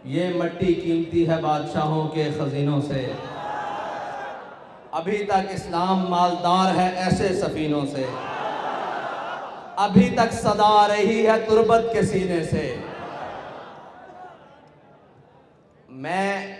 یہ مٹی قیمتی ہے بادشاہوں کے خزینوں سے، ابھی تک اسلام مالدار ہے ایسے سفینوں سے، ابھی تک صدا آ رہی ہے تربت کے سینے سے۔ میں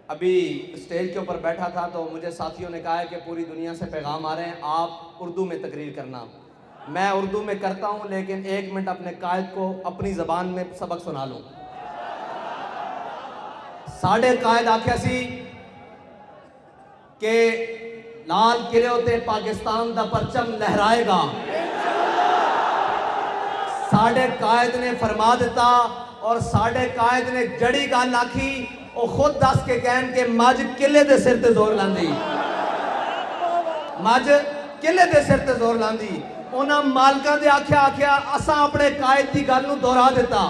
ابھی اسٹیج کے اوپر بیٹھا تھا تو مجھے ساتھیوں نے کہا ہے کہ پوری دنیا سے پیغام آ رہے ہیں، آپ اردو میں تقریر کرنا۔ میں اردو میں کرتا ہوں لیکن 1 منٹ اپنے قائد کو اپنی زبان میں سبق سنا لوں۔ ساڑھے قائد آکھیا سی کہ لال قلعے تے پاکستان دا پرچم لہرائے گا۔ ساڑھے قائد نے فرما دیتا اور ساڑھے قائد نے جڑی گل آکھی، او خود دس کے کہن کہ مجھ قلعے دے سر تے زور لاندی، مجھ قلعے دے سر تے زور لاندی۔ انہاں مالکاں دے آکھیا اساں اپنے قائد دی گل نو دہرا دیتا۔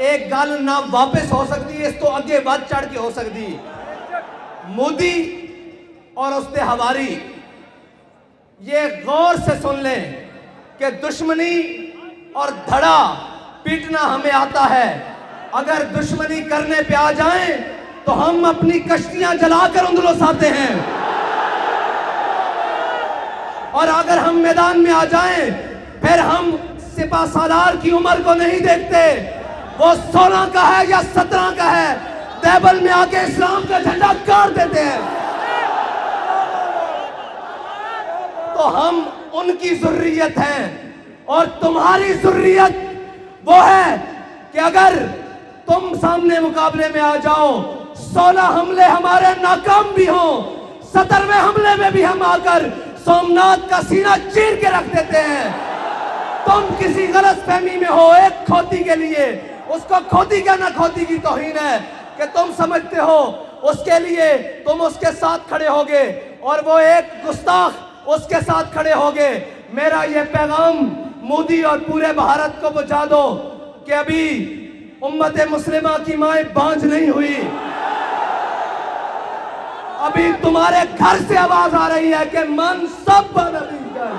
ایک گل نہ واپس ہو سکتی ہے، اس تو اگے ود چڑھ کے ہو سکتی۔ مودی اور اس دے ہواری یہ غور سے سن لیں کہ دشمنی اور دھڑا پیٹنا ہمیں آتا ہے۔ اگر دشمنی کرنے پہ آ جائیں تو ہم اپنی کشتیاں جلا کر اندلس آتے ہیں، اور اگر ہم میدان میں آ جائیں پھر ہم سپہ سالار کی عمر کو نہیں دیکھتے، وہ 16 کا ہے یا 17 کا ہے، دیبل میں آ کے اسلام کا جھنڈا گاڑ دیتے ہیں۔ تو ہم ان کی ذریت ہیں، اور تمہاری ذریت وہ ہے کہ اگر تم سامنے مقابلے میں آ جاؤ، 16 حملے ہمارے ناکام بھی ہوں، 17ویں حملے میں بھی ہم آ کر سومنات کا سینہ چیر کے رکھ دیتے ہیں۔ تم کسی غلط فہمی میں ہو ایک کھوتی کے لیے، اس کو کھوتی کہنا کھوتی کی توہین ہے کہ تم سمجھتے ہو اس کے لیے تم اس کے ساتھ کھڑے ہوگے اور وہ ایک گستاخ اس کے ساتھ کھڑے ہوگے۔ میرا یہ پیغام مودی اور پورے بھارت کو پہنچا دو کہ ابھی امت مسلمہ کی مائیں بانجھ نہیں ہوئی، ابھی تمہارے گھر سے آواز آ رہی ہے کہ من سب نبی جان،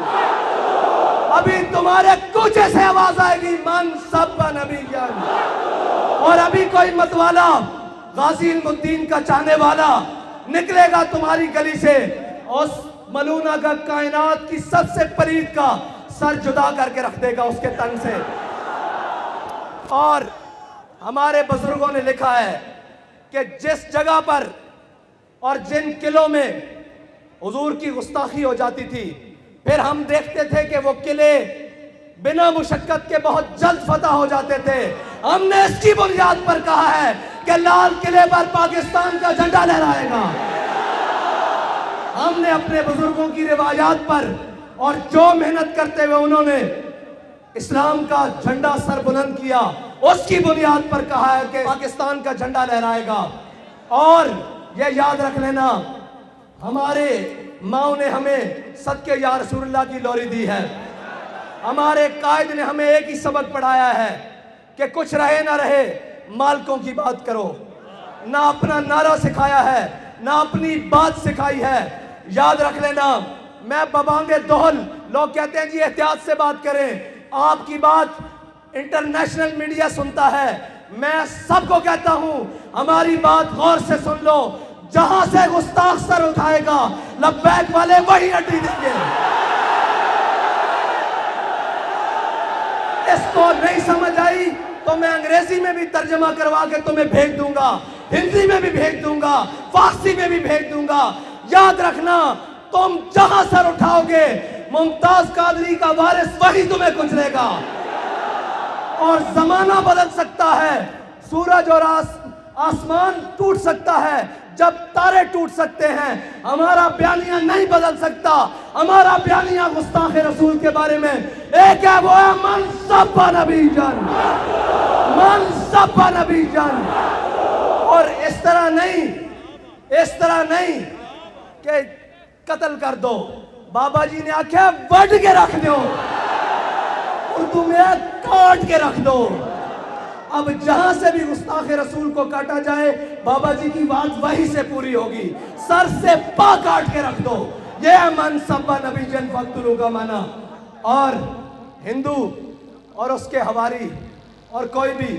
ابھی تمہارے کوچے سے آواز آئے گی من سب نبی جان۔ اور ابھی کوئی متوالا غازی علم الدین کا چاہنے والا نکلے گا تمہاری گلی سے، اس ملونہ کا کائنات کی سب سے پلید کا سر جدا کر کے رکھ دے گا اس کے تن سے۔ اور ہمارے بزرگوں نے لکھا ہے کہ جس جگہ پر اور جن قلعوں میں حضور کی گستاخی ہو جاتی تھی، پھر ہم دیکھتے تھے کہ وہ قلعے بنا مشقت کے بہت جلد فتح ہو جاتے تھے۔ ہم نے اس کی بنیاد پر کہا ہے کہ لال قلعے پر پاکستان کا جھنڈا لہرائے گا۔ ہم نے اپنے بزرگوں کی روایات پر اور جو محنت کرتے ہوئے انہوں نے اسلام کا جھنڈا سر بلند کیا، اس کی بنیاد پر کہا ہے کہ پاکستان کا جھنڈا لہرائے گا۔ اور یہ یاد رکھ لینا، ہمارے ماں نے ہمیں صدقے یا رسول اللہ کی لوری دی ہے۔ ہمارے قائد نے ہمیں ایک ہی سبق پڑھایا ہے کہ کچھ رہے نہ رہے مالکوں کی بات کرو۔ نہ اپنا نعرہ سکھایا ہے، نہ اپنی بات سکھائی ہے۔ یاد رکھ لینا، میں ببانگ دہل، لوگ کہتے ہیں جی احتیاط سے بات کریں، آپ کی بات انٹرنیشنل میڈیا سنتا ہے۔ میں سب کو کہتا ہوں ہماری بات غور سے سن لو، جہاں سے گستاخ سر اٹھائے گا لبیک والے وہی اڈی دیں گے۔ اس کو نہیں سمجھ آئی تو میں انگریزی میں بھی ترجمہ کروا کے تمہیں بھیج دوں گا، ہندی میں بھی بھیج دوں گا، فارسی میں بھی بھیج دوں گا۔ یاد رکھنا، تم جہاں سر اٹھاؤ گے ممتاز قادری کا وارث وہی تمہیں کچلے گا۔ اور زمانہ بدل سکتا ہے، سورج اور آسمان ٹوٹ سکتا ہے، جب تارے ٹوٹ سکتے ہیں، ہمارا بیانیہ نہیں بدل سکتا۔ ہمارا بیانیہ گستاخ رسول کے بارے میں ایک ہے، وہ ہے من سب نبی جان، من سب نبی جان۔ اور اس طرح نہیں کہ قتل کر دو، بابا جی نے آکھا وڈ کے رکھ دو، اردو میں کاٹ کے رکھ دو۔ اب جہاں سے بھی گستاخ رسول کو کاٹا جائے بابا جی کی بات وہی سے پوری ہوگی، سر سے پا کاٹ کے رکھ دو۔ یہ ہے من سب نبی جن فقتلوا کا معنی۔ اور ہندو اور اس کے ہواری اور کوئی بھی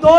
2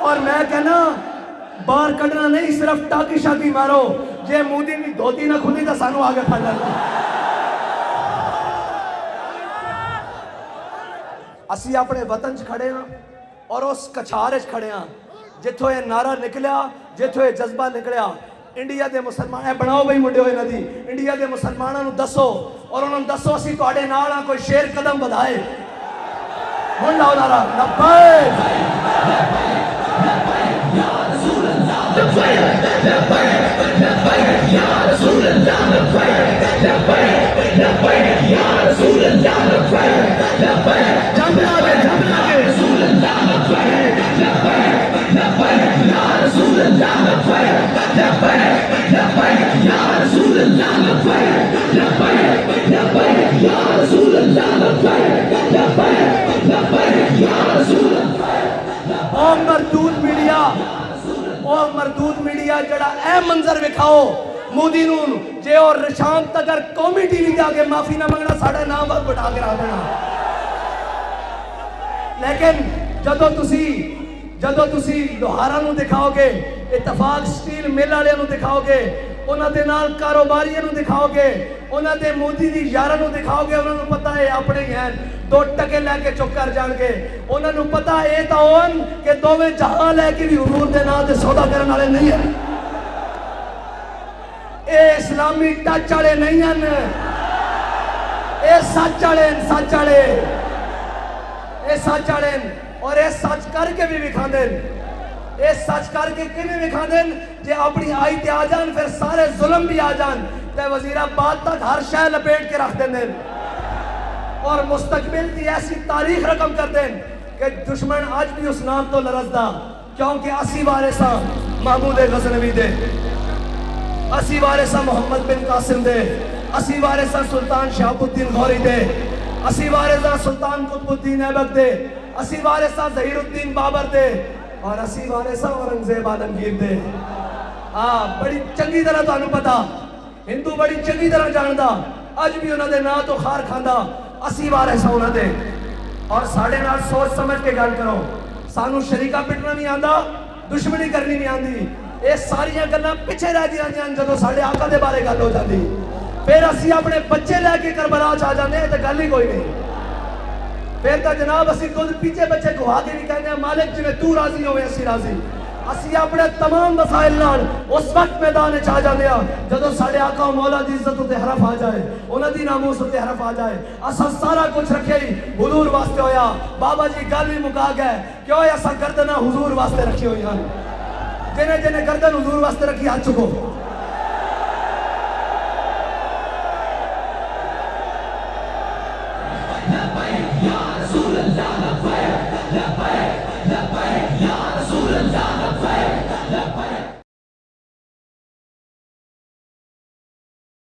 اور میں کہنا باہر کڈنا نہیں صرف ٹاکی شاکی مارو جے مودی دی دھوتی نہ کھلی تو سانو آگے پھڑ لینا اسی اپنے وطن چ کھڑے ہاں اور اس کچھار چ کھڑے ہاں جتھوں یہ نعرہ نکلیا جتھوں یہ جذبہ نکلیا انڈیا دے مسلمان اے بناؤ بھائی منڈے ہوئے ندی انڈیا دے مسلمانوں نو دسو اور انہوں نے دسو اسی تواڈے نال ہاں کوئی شیر قدم بدھائے ہن لاؤ نعرہ لبیک او مردود میڈیا جڑا اے منظر وکھاؤ مودی نون جے اور شام تک اگر قومی ٹی وی دے آگے معافی نہ منگنا ساڑھے نام وقت بٹھا کے رہا دینا لیکن جدو تسی لوہارا نو دکھاؤ گے اتفاق سٹیل مل والے نو دکھاؤ گے انہاں دے نال کاروباریاں نو دکھاؤ گے انہاں دے مودی دی یاراں نو دکھاؤ گے انہاں نو پتہ ہے اپنے ہی ہیں 2 ٹکے لے کے چپ کر جان گے انہاں نو پتہ ہے تا ہون کہ دوویں جہاں لے کے بھی حضور دے نام تے سودا کرن والے نہیں ہیں اے اسلامی ٹچ والے نہیں ہیں اے سچ والے اے سچ والے اور اے سچ کر کے بھی وکھاندے اے سچ کر کے کیویں وکھاندے جے اپنی آئی تے آ جان پھر سارے ظلم بھی آ جان تے وزیر آباد تک ہر شے لپیٹ کے رکھ دیندے اور مستقبل دی ایسی تاریخ رقم کر دیں کہ دشمن آج بھی اس نام تو لرزدہ کیونکہ اسی وارثاں محمود غزنوی دے اسی وارثاں محمد بن قاسم دے اسی وارثاں سلطان شہاب الدین غوری دے اسی وارثاں سلطان قطب الدین ایبک دے اسی وارثاں ظہیر الدین بابر دے اور اسی وارثاں اورنگزیب عالمگیر دے بڑی چنگی طرح تو انہوں پتا ہندو بڑی چنگی طرح جاندہ اج بھی انہوں دے نا تو خار کھاندہ اسی وارثاں انہوں دے اور ساڑھے نال سوچ سمجھ کے گل کرو سانو شریکہ پٹنا نہیں آندہ دشمنی کرنی نہیں آندی یہ ساریاں گلاں پیچھے رہ دیا جان جدو ساڑھے آقا دے بارے گل ہو جاندی پھر اسی اپنے بچے لے کے کربلا چاہ جاندے ہیں تو گل ہی کوئی نہیں پھر تو جناب اسی خود پیچھے بچے گوا کے بھی کہنے ہیں مالک جنہیں تو راضی ہوئے اسی راضی اسی اپنے تمام مسائل نال اس وقت میدان چاہ جاندے ہیں جدو ساڑھے آقا و مولا دی عزت تے حرف آ جائے انہاں دی ناموس تے حرف آ جائے اسا سارا کچھ رکھے ہی حضور واسطے ہویا بابا جی گل بھی مکا گئے کیوں ایسا گردنہ حضور واسطے رکھی ہوئی ہیں جنہیں گردن حضور واسطے رکھی ہاتھ چکو